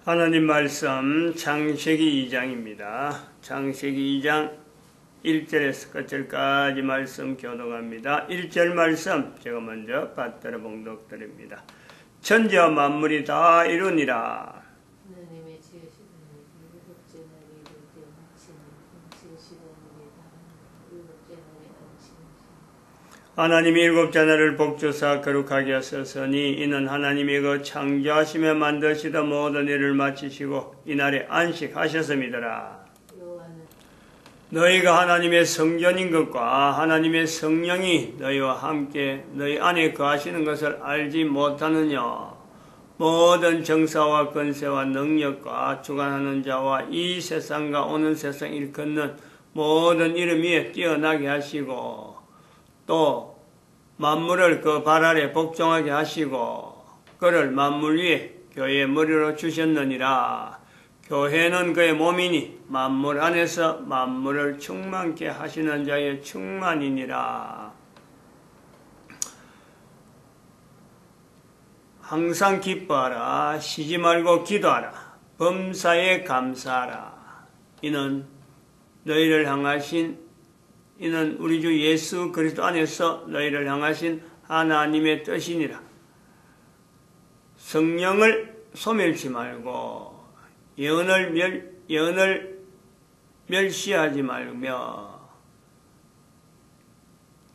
하나님 말씀 창세기 2장입니다. 창세기 2장 1절에서 끝절까지 말씀 교독합니다. 1절 말씀 제가 먼저 받들어 봉독드립니다. 천지와 만물이 다 이루니라. 하나님의 지으시던 일곱째 날이 이룰 때 마치는 지으시던 일이 다 일곱째 날에 마치는 하나님이 일곱째 날을 복주사 거룩하게 하셨으니 이는 하나님이 그 창조하시며 만드시던 모든 일을 마치시고 이날에 안식하셨음이더라. 너희가 하나님의 성전인 것과 하나님의 성령이 너희와 함께 너희 안에 거하시는 것을 알지 못하느냐. 모든 정사와 권세와 능력과 주관하는 자와 이 세상과 오는 세상 일컫는 모든 이름 위에 뛰어나게 하시고 또 만물을 그 발 아래 복종하게 하시고 그를 만물 위에 교회의 머리로 주셨느니라. 교회는 그의 몸이니 만물 안에서 만물을 충만케 하시는 자의 충만이니라. 항상 기뻐하라. 쉬지 말고 기도하라. 범사에 감사하라. 이는 너희를 향하신 이는 우리 주 예수 그리스도 안에서 너희를 향하신 하나님의 뜻이니라. 성령을 소멸치 말고 예언을 멸시하지 말며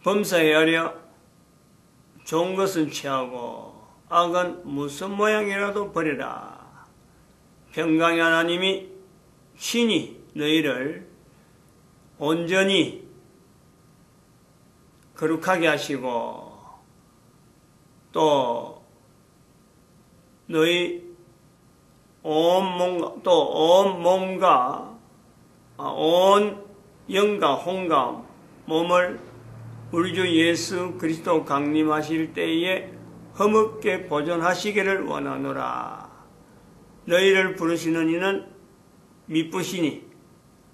범사에 좋은 것은 취하고 악은 무슨 모양이라도 버리라. 평강의 하나님이 친히 너희를 온전히 거룩하게 하시고 또 너희 온 몸과 온 영과 혼과 몸을 우리 주 예수 그리스도 강림하실 때에 허물게 보존하시기를 원하노라. 너희를 부르시는 이는 미쁘시니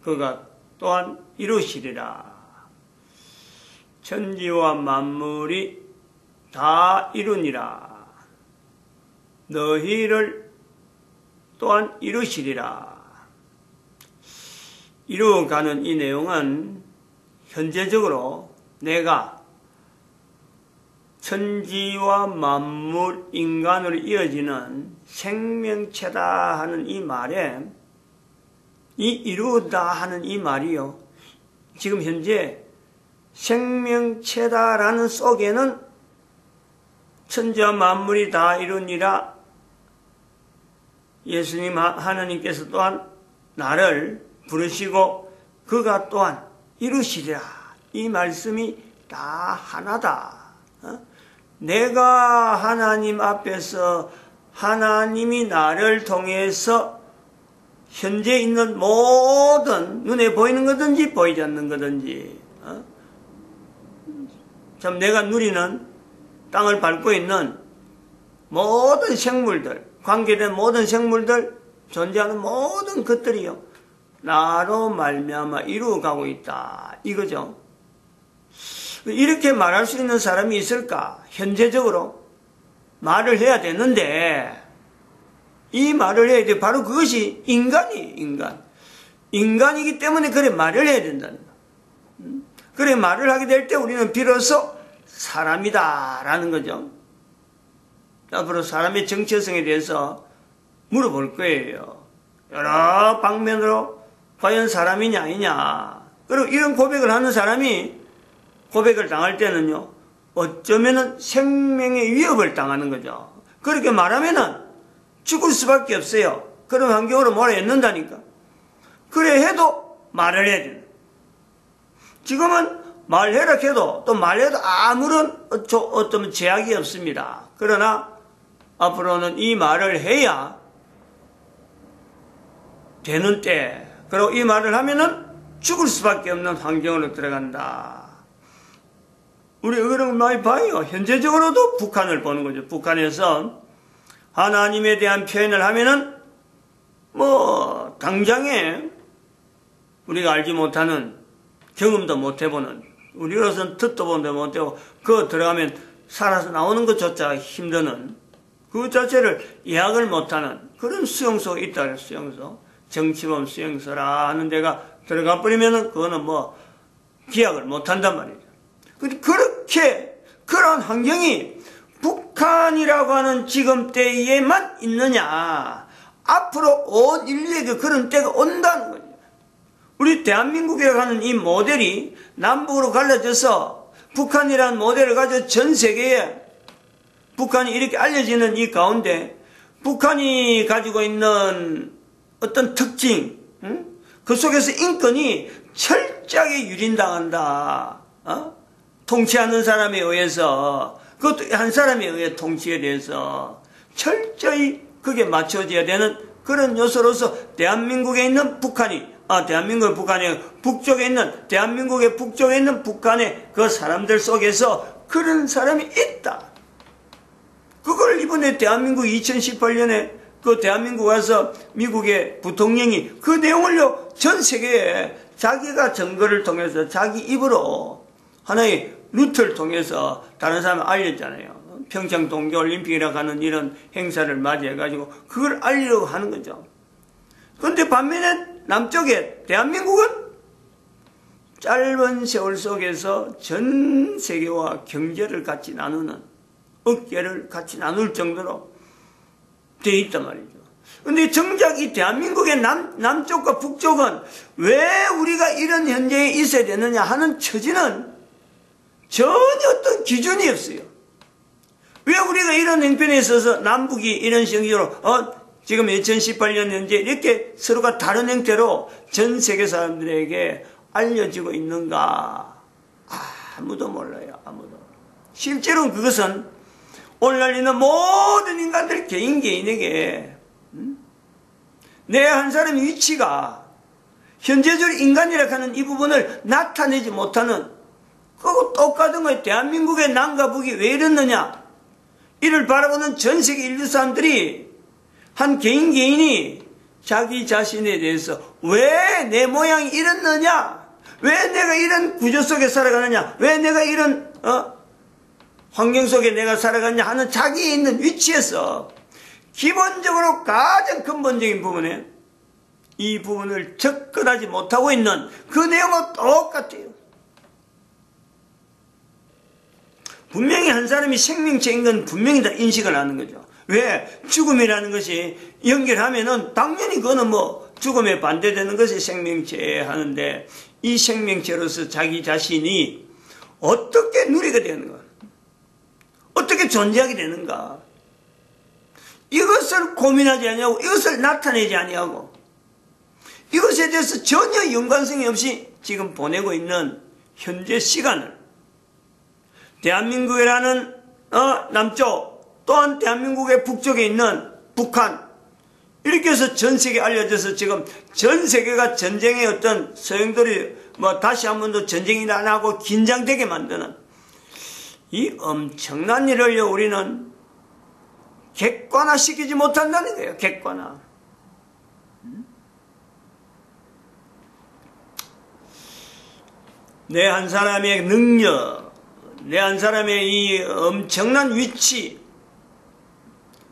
그가 또한 이루시리라. 천지와 만물이 다 이루니라. 너희를 또한 이루시리라. 이루어가는 이 내용은 현재적으로 내가 천지와 만물, 인간으로 이어지는 생명체다 하는 이 말에 이 이루다 하는 이 말이요. 지금 현재 생명체다라는 속에는 천지와 만물이 다 이루니라. 예수님 하나님께서 또한 나를 부르시고 그가 또한 이루시리라. 이 말씀이 다 하나다. 내가 하나님 앞에서 하나님이 나를 통해서 현재 있는 모든 눈에 보이는 거든지 보이지 않는 거든지 참 내가 누리는 땅을 밟고 있는 모든 생물들, 관계된 모든 생물들, 존재하는 모든 것들이요 나로 말미암아 이루어가고 있다 이거죠. 이렇게 말할 수 있는 사람이 있을까? 현재적으로 말을 해야 되는데 이 말을 해야 돼. 바로 그것이 인간이기 때문에 그래 말을 해야 된다는 거야. 그래 말을 하게 될 때 우리는 비로소 사람이다 라는 거죠. 앞으로 사람의 정체성에 대해서 물어볼 거예요. 여러 방면으로 과연 사람이냐 아니냐. 그리고 이런 고백을 하는 사람이 고백을 당할 때는요 어쩌면은 생명의 위협을 당하는 거죠. 그렇게 말하면은 죽을 수밖에 없어요. 그런 환경으로 몰아넣는다니까. 그래 해도 말을 해야 된다. 지금은 말해라 해도 또 말해도 아무런 어떤 제약이 없습니다. 그러나 앞으로는 이 말을 해야 되는 때, 그리고 이 말을 하면은 죽을 수밖에 없는 환경으로 들어간다. 우리 그런 많이 봐요. 현재적으로도 북한을 보는 거죠. 북한에서 하나님에 대한 표현을 하면은 당장에 우리가 알지 못하는 경험도 못 해보는 우리로서는 듣도 본도 못하고 그거 들어가면 살아서 나오는 것조차 힘드는 그 자체를 예약을 못하는 그런 수용소가 있다 그래요. 수용소. 정치범 수용소라 하는 데가 들어가 버리면은 그거는 뭐 기약을 못 한단 말이죠. 그렇게 그런 환경이 북한이라고 하는 지금 때에만 있느냐. 앞으로 온 인류에게 그런 때가 온다는 거죠. 우리 대한민국이라고 하는 이 모델이 남북으로 갈라져서 북한이라는 모델을 가지고 전 세계에 북한이 이렇게 알려지는 이 가운데 북한이 가지고 있는 어떤 특징, 그 속에서 인권이 철저하게 유린당한다. 통치하는 사람에 의해서, 그것도 한 사람에 의해 통치에 대해서 철저히 그게 맞춰져야 되는 그런 요소로서 대한민국에 있는 북한이, 대한민국의 북한이 북쪽에 있는, 대한민국의 북쪽에 있는 북한의 그 사람들 속에서 그런 사람이 있다. 그걸 이번에 대한민국 2018년에 그 대한민국 와서 미국의 부통령이 그 내용을요, 전 세계에 자기가 증거를 통해서 자기 입으로 하나의 루트를 통해서 다른 사람을 알렸잖아요. 평창 동계올림픽이라고 하는 이런 행사를 맞이해가지고 그걸 알리려고 하는 거죠. 그런데 반면에 남쪽에 대한민국은 짧은 세월 속에서 전 세계와 경제를 같이 나누는, 어깨를 같이 나눌 정도로 되어 있단 말이죠. 그런데 정작 이 대한민국의 남쪽과 북쪽은 왜 우리가 이런 현재에 있어야 되느냐 하는 처지는 전혀 어떤 기준이 없어요. 왜 우리가 이런 형편에 있어서 남북이 이런 식으로 지금 2018년 현재 이렇게 서로가 다른 형태로 전 세계 사람들에게 알려지고 있는가? 아무도 몰라요. 아무도. 실제로는 그것은 오늘날 있는 모든 인간들 개인에게 내 한 사람의 위치가 현재적으로 인간이라고 하는 이 부분을 나타내지 못하는, 그거 똑같은 거예요. 대한민국의 남과 북이 왜 이랬느냐? 이를 바라보는 전 세계 인류 사람들이 한 개인이 자기 자신에 대해서 왜 내 모양이 이랬느냐? 왜 내가 이런 구조 속에 살아가느냐? 왜 내가 이런 환경 속에 내가 살아가느냐 하는 자기에 있는 위치에서 기본적으로 가장 근본적인 부분에 이 부분을 접근하지 못하고 있는 그 내용은 똑같아요. 분명히 한 사람이 생명체인 건 분명히 다 인식을 하는 거죠. 왜? 죽음이라는 것이 연결하면은 당연히 그거는 뭐 죽음에 반대되는 것이 생명체 하는데, 이 생명체로서 자기 자신이 어떻게 누리게 되는가? 어떻게 존재하게 되는가? 이것을 고민하지 아니하고, 이것을 나타내지 아니하고, 이것에 대해서 전혀 연관성이 없이 지금 보내고 있는 현재 시간을 대한민국이라는 남쪽, 또한 대한민국의 북쪽에 있는 북한, 이렇게 해서 전 세계에 알려져서 지금 전 세계가 전쟁의 어떤 소용돌이 다시 한 번 더 전쟁이 안 하고 긴장되게 만드는 이 엄청난 일을요, 우리는 객관화시키지 못한다는 거예요. 객관화. 내 한 사람의 능력, 내 한 사람의 이 엄청난 위치,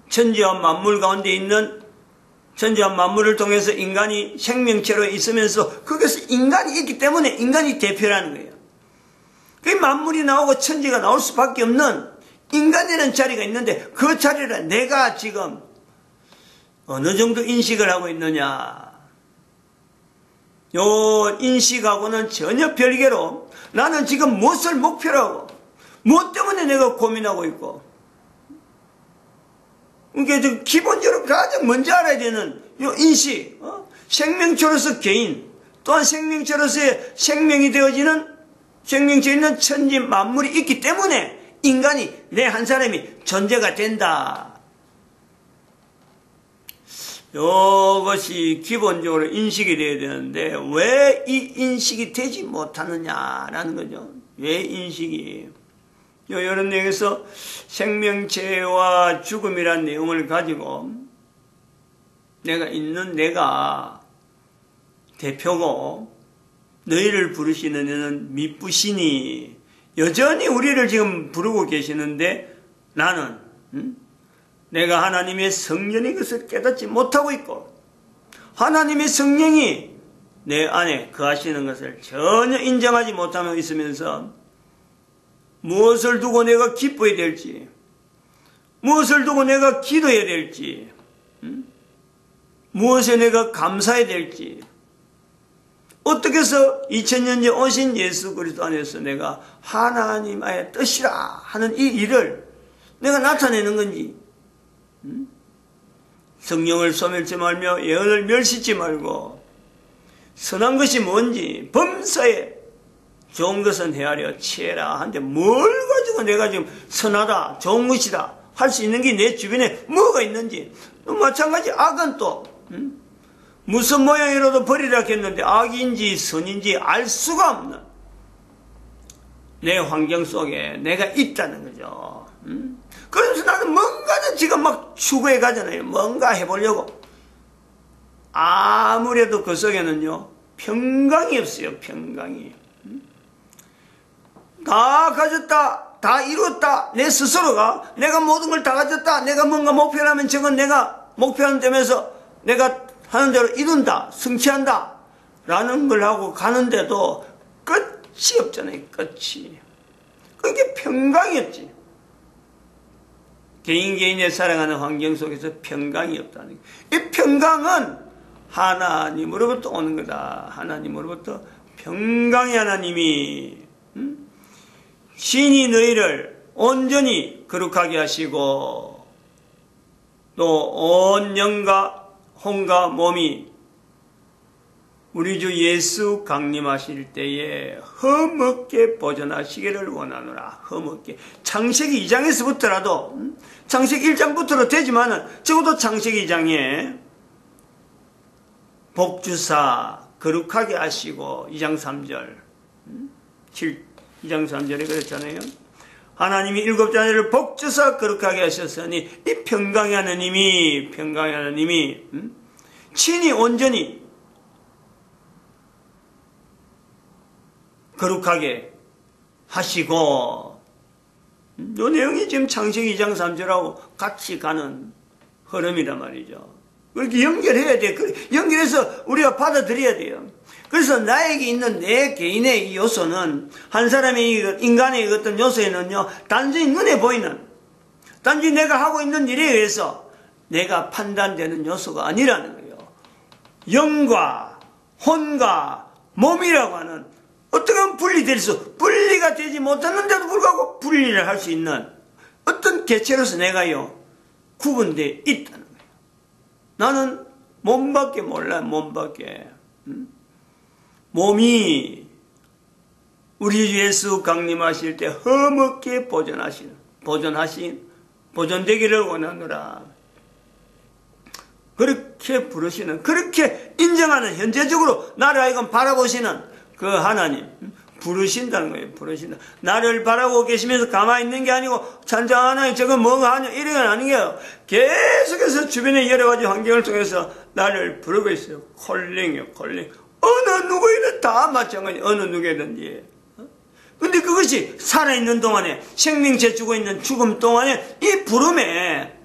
천지와 만물 가운데 있는, 천지와 만물을 통해서 인간이 생명체로 있으면서 거기서 인간이 있기 때문에 인간이 대표라는 거예요. 그 만물이 나오고 천지가 나올 수밖에 없는 인간이라는 자리가 있는데, 그 자리를 내가 지금 어느 정도 인식을 하고 있느냐. 요 인식하고는 전혀 별개로 나는 지금 무엇을 목표로 하고 무엇 때문에 내가 고민하고 있고, 그러니까 기본적으로 가장 먼저 알아야 되는 요 인식, 생명체로서 개인, 또한 생명체로서의 생명이 되어지는, 생명체에 있는 천지 만물이 있기 때문에 인간이, 내 한 사람이 존재가 된다. 이것이 기본적으로 인식이 되어야 되는데 왜 이 인식이 되지 못하느냐라는 거죠. 왜 인식이. 이런 내용에서 생명체와 죽음이라는 내용을 가지고 내가 있는 내가 대표고, 너희를 부르시는 이는 미쁘시니, 여전히 우리를 지금 부르고 계시는데 나는 내가 하나님의 성령인 것을 깨닫지 못하고 있고 하나님의 성령이 내 안에 거하시는 것을 전혀 인정하지 못하며 있으면서 무엇을 두고 내가 기뻐야 될지, 무엇을 두고 내가 기도해야 될지, 무엇에 내가 감사해야 될지, 어떻게 해서 2000년 전 오신 예수 그리스도 안에서 내가 하나님의 뜻이라 하는 이 일을 내가 나타내는 건지, 성령을 소멸치 말며 예언을 멸시치 말고 선한 것이 뭔지 범사에 좋은 것은 헤아려 취해라 한데 뭘 가지고 내가 지금 선하다 좋은 것이다 할 수 있는 게 내 주변에 뭐가 있는지. 또 마찬가지 악은 또 무슨 모양이라도 버리라 했는데 악인지 선인지 알 수가 없는 내 환경 속에 내가 있다는 거죠. 그래서 나는 뭔가는 지금 막 추구해 가잖아요. 뭔가 해보려고. 아무래도 그 속에는요 평강이 없어요. 평강이. 다 가졌다, 다 이뤘다, 내 스스로가 내가 모든 걸 다 가졌다, 내가 뭔가 목표를 하면 저건 내가 목표하는 데면서 내가 하는 대로 이룬다, 성취한다 라는 걸 하고 가는데도 끝이 없잖아요. 끝이. 그게 평강이 없지. 개인의 살아가는 환경 속에서 평강이 없다는 거예요. 이 평강은 하나님으로부터 오는 거다. 하나님으로부터 평강의 하나님이 신이 너희를 온전히 거룩하게 하시고 또 온 영과 혼과 몸이 우리 주 예수 강림하실 때에 흠없게 보존하시기를 원하노라. 흠없게. 창세기 2장에서부터라도 창세기 1장부터로 되지만은 적어도 창세기 2장에 복주사 거룩하게 하시고 2장 3절 2장 3절에 그랬잖아요. 하나님이 일곱 자녀를 복주사 거룩하게 하셨으니 이 평강의 하나님이 친히 온전히 거룩하게 하시고 이 내용이 지금 창세기 2장 3절하고 같이 가는 흐름이란 말이죠. 그렇게 연결해야 돼. 연결해서 우리가 받아들여야 돼요. 그래서 나에게 있는 내 개인의 이 요소는 한 사람의 인간의 어떤 요소에는요 단순히 눈에 보이는 단지 내가 하고 있는 일에 의해서 내가 판단되는 요소가 아니라는 거예요. 영과 혼과 몸이라고 하는 어떻게 하면 분리가 되지 못하는데도 불구하고 분리를 할 수 있는 어떤 개체로서 내가요 구분되어 있다는 거예요. 나는 몸밖에 몰라. 몸밖에. 몸이 우리 주 예수 강림하실 때 흠없게 보존되기를 원하노라. 그렇게 부르시는, 그렇게 인정하는, 현재적으로 나를 하여금 바라보시는 그 하나님 부르신다는 거예요. 부르신다. 나를 바라보고 계시면서 가만히 있는 게 아니고 잔잔하게 저거 뭐가 하냐 이런 건 아닌 게요. 계속해서 주변의 여러 가지 환경을 통해서 나를 부르고 있어요. 콜링이요. 콜링. 어느 누구에든 다 마찬가지. 어느 누구에든지. 근데 그것이 살아있는 동안에 생명체 주고 있는 죽음 동안에 이 부름에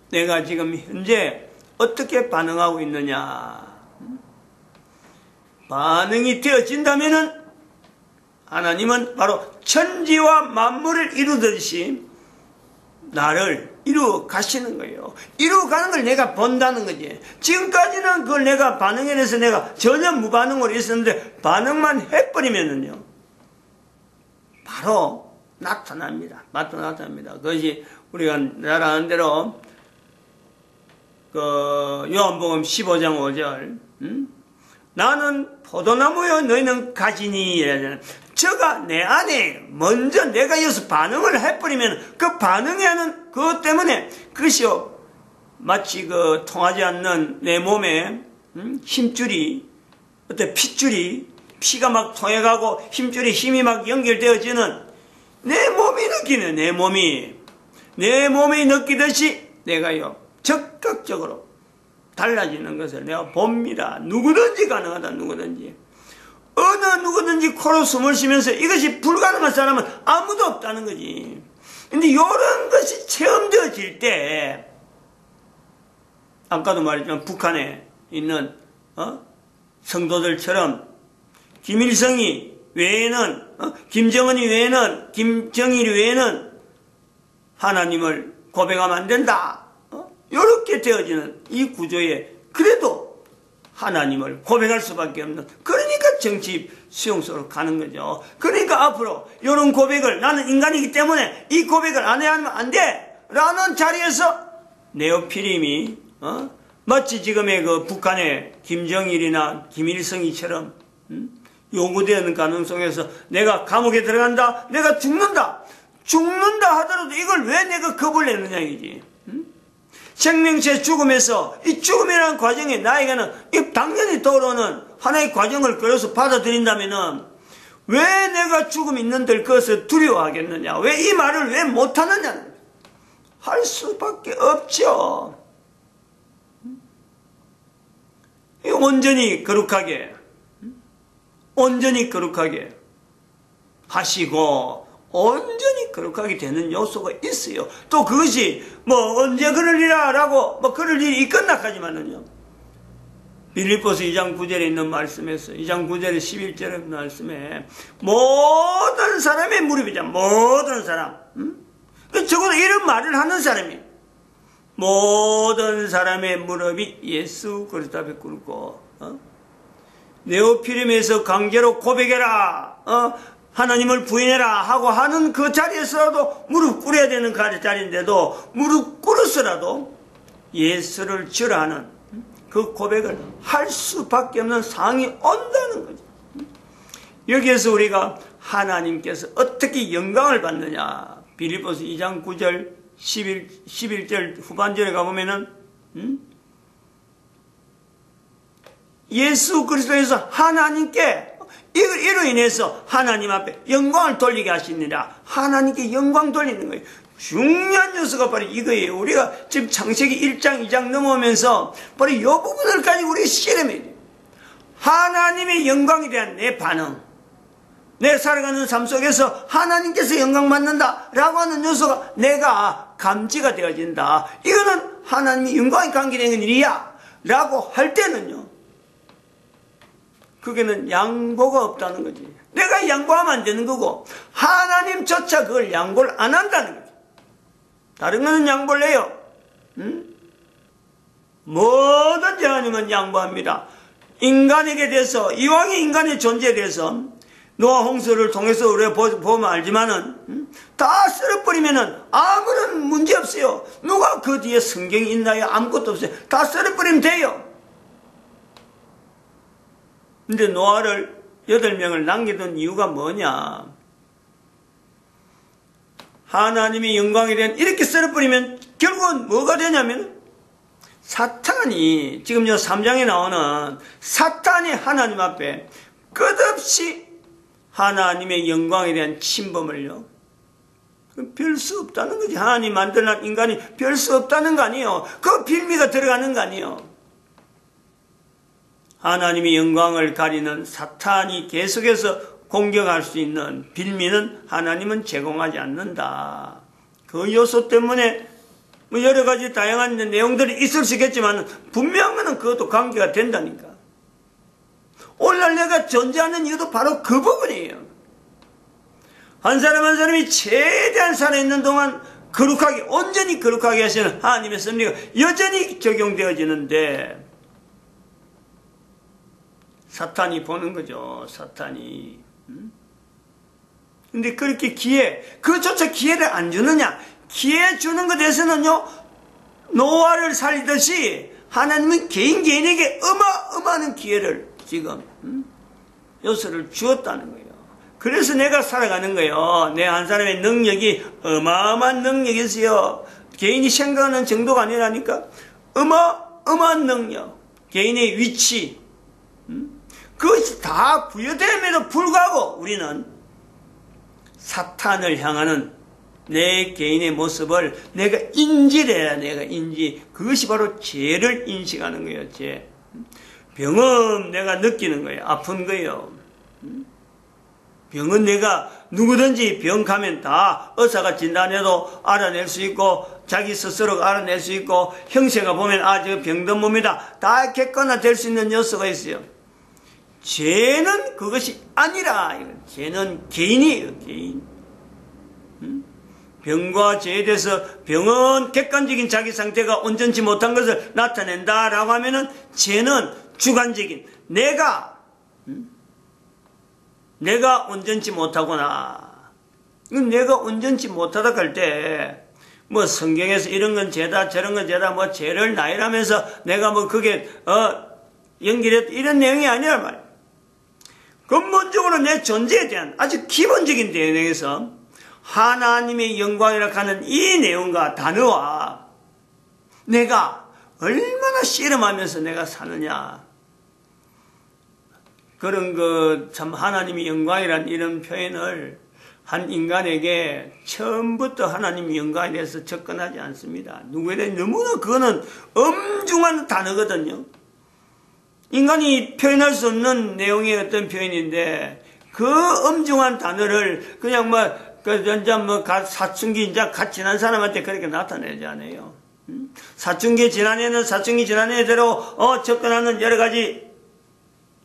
내가 지금 현재 어떻게 반응하고 있느냐. 반응이 되어진다면은 하나님은 바로 천지와 만물을 이루듯이 나를 이루어 가시는 거예요. 이루어 가는 걸 내가 본다는 거지. 지금까지는 그걸 내가 반응에 대해서 내가 전혀 무반응으로 있었는데 반응만 해버리면은요 바로 나타납니다. 나타납니다. 그것이 우리가 잘 아는 대로 요한복음 15장 5절 나는 포도나무요 너희는 가지니. 저가 내 안에 먼저 내가 이어서 반응을 해버리면 그 반응에 하는 그것 때문에 그것이요 마치 그 통하지 않는 내 몸에 힘줄이 어때 핏줄이 피가 막 통해가고 힘이 막 연결되어지는 내 몸이 느끼는 내 몸이 느끼듯이 내가요 적극적으로 달라지는 것을 내가 봅니다. 누구든지 가능하다. 누구든지 어느 누구든지 코로 숨을 쉬면서 이것이 불가능한 사람은 아무도 없다는 거지. 근데 이런 것이 체험되어질 때 아까도 말했지만 북한에 있는 성도들처럼 김일성이 외에는 김정은이 외에는 김정일이 외에는 하나님을 고백하면 안 된다. 이렇게 되어지는 이 구조에 그래도 하나님을 고백할 수밖에 없는, 그러니까 정치 수용소로 가는 거죠. 그러니까 앞으로 이런 고백을, 나는 인간이기 때문에 이 고백을 안 해야 하면 안 돼 라는 자리에서 네오피림이 마치 지금의 그 북한의 김정일이나 김일성이처럼 요구되는 가능성에서 내가 감옥에 들어간다, 내가 죽는다 하더라도 이걸 왜 내가 겁을 내느냐 이지. 생명체 죽음에서 이 죽음이라는 과정에 나에게는 이 당연히 떠오르는 하나의 과정을 그려서 받아들인다면은 왜 내가 죽음 있는들 그것을 두려워하겠느냐, 왜 이 말을 왜 못하느냐 할 수밖에 없죠. 온전히 거룩하게 하시고 온전히 거룩하게 되는 요소가 있어요. 또 그것이 언제 그러리라 라고 그럴 일이 있겠나 하지만은요, 빌립보서 2장 9절에 있는 말씀에서 2장 9절에 11절의 말씀에 모든 사람의 무릎이자 모든 사람, 적어도 이런 말을 하는 사람이 모든 사람의 무릎이 예수 그리스도 앞에 꿇고 네오피림에서 강제로 고백해라, 하나님을 부인해라 하고 하는 그 자리에서라도 무릎 꿇어야 되는 자리인데도 무릎 꿇어서라도 예수를 주라 하는 그 고백을 할 수밖에 없는 상황이 온다는 거죠. 여기에서 우리가 하나님께서 어떻게 영광을 받느냐, 빌립보서 2장 9절 11절 후반절에 가보면은 예수 그리스도에서 하나님께 이로 인해서 하나님 앞에 영광을 돌리게 하시느라, 하나님께 영광 돌리는 거예요. 중요한 요소가 바로 이거예요. 우리가 지금 창세기 1장 2장 넘어오면서 바로 이 부분을 가지고 우리가 실험해야 돼요. 하나님의 영광에 대한 내 반응, 내 살아가는 삶 속에서 하나님께서 영광 받는다 라고 하는 요소가 내가 감지가 되어진다, 이거는 하나님의 영광이 관계되는 일이야 라고 할 때는요, 그게는 양보가 없다는 거지. 내가 양보하면 안 되는 거고 하나님조차 그걸 양보를 안 한다는 거지. 다른 거는 양보를 해요. 뭐든지 하나님은 양보합니다. 인간에게 대해서, 이왕의 인간의 존재에 대해서 노아 홍수를 통해서 우리가 보면 알지만은 다 썰어버리면은 아무런 문제 없어요. 누가 그 뒤에 성경이 있나요? 아무것도 없어요. 다 썰어버리면 돼요. 근데 노아를 8명을 남겨둔 이유가 뭐냐? 하나님의 영광에 대한, 이렇게 썰어버리면 결국은 뭐가 되냐면 사탄이, 지금 3장에 나오는 사탄이 하나님 앞에 끝없이 하나님의 영광에 대한 침범을요, 별 수 없다는 거지. 하나님 만든 인간이 별 수 없다는 거 아니에요. 그 빌미가 들어가는 거 아니에요. 하나님의 영광을 가리는 사탄이 계속해서 공격할 수 있는 빌미는 하나님은 제공하지 않는다. 그 요소 때문에 여러 가지 다양한 내용들이 있을 수 있겠지만 분명한 그것도 관계가 된다니까. 오늘날 내가 존재하는 이유도 바로 그 부분이에요. 한 사람 한 사람이 최대한 살아있는 동안 거룩하게, 온전히 거룩하게 하시는 하나님의 섭리가 여전히 적용되어지는데 사탄이 보는 거죠. 사탄이. 근데 그렇게 그조차 기회를 안 주느냐? 기회 주는 것에 대해서는요, 노아를 살리듯이 하나님은 개인에게 어마어마한 기회를 지금 요소를 주었다는 거예요. 그래서 내가 살아가는 거예요. 내 한 사람의 능력이 어마어마한 능력이 있어요. 개인이 생각하는 정도가 아니라니까. 어마어마한 능력, 개인의 위치, 그것이 다 부여됨에도 불구하고 우리는 사탄을 향하는 내 개인의 모습을 내가 인지를 해야, 내가 인지. 그것이 바로 죄를 인식하는 거예요. 죄. 병은 내가 느끼는 거예요. 아픈 거예요. 병은 내가 누구든지 병 가면 다 의사가 진단해도 알아낼 수 있고 자기 스스로가 알아낼 수 있고 형체가 보면 아, 저 병든 몸이다. 다 객관화될 수 있는 요소가 있어요. 죄는 그것이 아니라 죄는 개인이에요. 개인. 병과 죄에 대해서 병은 객관적인 자기 상태가 온전치 못한 것을 나타낸다라고 하면은 죄는 주관적인 내가 온전치 못하구나. 내가 온전치 못하다 할 때 뭐 성경에서 이런 건 죄다 저런 건 죄다 뭐 죄를 나열하면서 내가 뭐 그게 연결했 이런 내용이 아니라 말이야. 근본적으로 내 존재에 대한 아주 기본적인 내용에서 하나님의 영광이라 하는 이 내용과 단어와 내가 얼마나 씨름하면서 내가 사느냐. 그런 참 하나님의 영광이라는 이런 표현을 한 인간에게 처음부터 하나님의 영광에 대해서 접근하지 않습니다. 누구에 대해 너무나 그거는 엄중한 단어거든요. 인간이 표현할 수 없는 내용의 어떤 표현인데 그 엄중한 단어를 그냥 사춘기 이제 갓 지난 사람한테 그렇게 나타내지 않아요. 사춘기 지난 사춘기 애대로 접근하는 여러 가지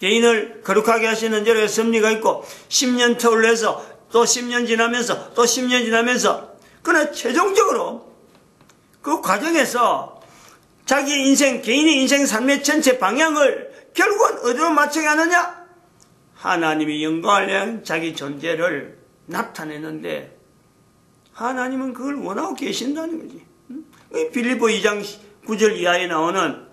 개인을 거룩하게 하시는 여러 가지 섭리가 있고 10년 터울로 해서 또 10년 지나면서 또 10년 지나면서 그러나 최종적으로 그 과정에서 자기 인생 개인의 인생 삶의 전체 방향을 결국은 어디로 맞춰야 하느냐? 하나님의 영광을 위한 자기 존재를 나타내는데 하나님은 그걸 원하고 계신다는 거지. 빌립보 2장 9절 이하에 나오는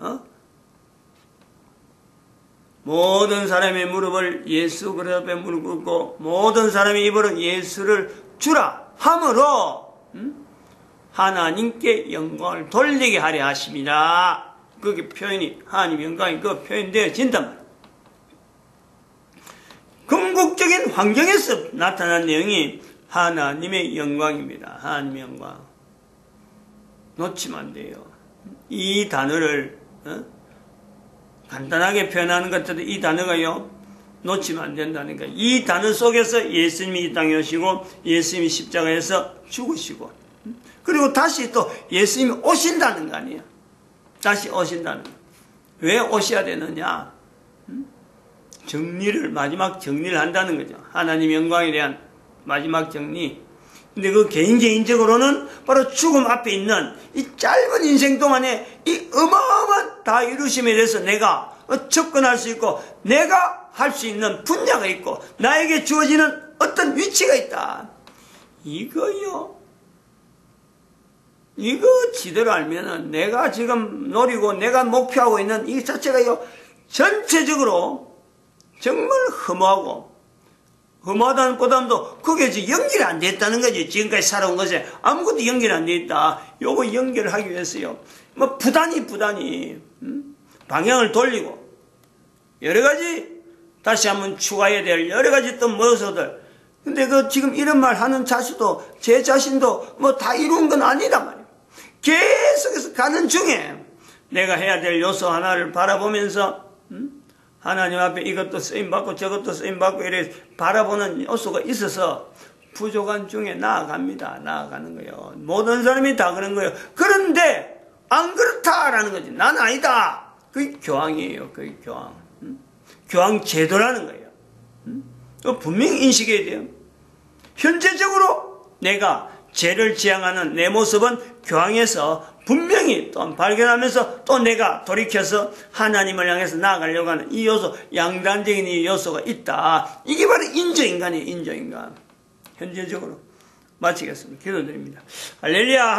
모든 사람의 무릎을 예수 그리스도 앞에 무릎 꿇고 모든 사람의 입으로 예수를 주라 함으로 하나님께 영광을 돌리게 하려 하십니다. 그게 표현이 하나님 영광이 그 표현되어진단 말이에요. 궁극적인 환경에서 나타난 내용이 하나님의 영광입니다. 하나님의 영광. 놓치면 안 돼요. 이 단어를 간단하게 표현하는 것들도 이 단어가요 놓치면 안 된다니까. 이 단어 속에서 예수님이 이 땅에 오시고 예수님이 십자가에서 죽으시고 그리고 다시 또 예수님이 오신다는 거 아니에요. 다시 오신다는 거. 왜 오셔야 되느냐? 마지막 정리를 한다는 거죠. 하나님의 영광에 대한 마지막 정리. 근데 그 개인적으로는 바로 죽음 앞에 있는 이 짧은 인생 동안에 이 어마어마한 다 이루심에 대해서 내가 접근할 수 있고 내가 할 수 있는 분야가 있고 나에게 주어지는 어떤 위치가 있다. 이거 지대로 알면은 내가 지금 노리고 내가 목표하고 있는 이 자체가요 전체적으로 정말 허무하다는 보다도 그게 연결이 안 됐다는 거지. 지금까지 살아온 것에 아무것도 연결이 안 돼 있다. 요거 연결하기 위해서요. 부단히 방향을 돌리고 여러 가지 다시 한번 추가해야 될 여러 가지 또 모습들. 근데 지금 이런 말 하는 자수도 제 자신도 다 이룬 건 아니다 말이에요. 계속해서 가는 중에 내가 해야 될 요소 하나를 바라보면서 하나님 앞에 이것도 쓰임받고 저것도 쓰임받고 이래 바라보는 요소가 있어서 부족한 중에 나아가는 거예요. 모든 사람이 다 그런 거예요. 그런데 안 그렇다라는 거지. 난 아니다. 그게 교황이에요. 그게 교황. 교황 제도라는 거예요. 분명히 인식해야 돼요. 현재적으로 내가 죄를 지향하는 내 모습은 교황에서 분명히 또 발견하면서 또 내가 돌이켜서 하나님을 향해서 나아가려고 하는 이 요소, 양단적인 이 요소가 있다. 이게 바로 인조인간이에요. 인조인간. 현재적으로 마치겠습니다. 기도드립니다. 할렐루야.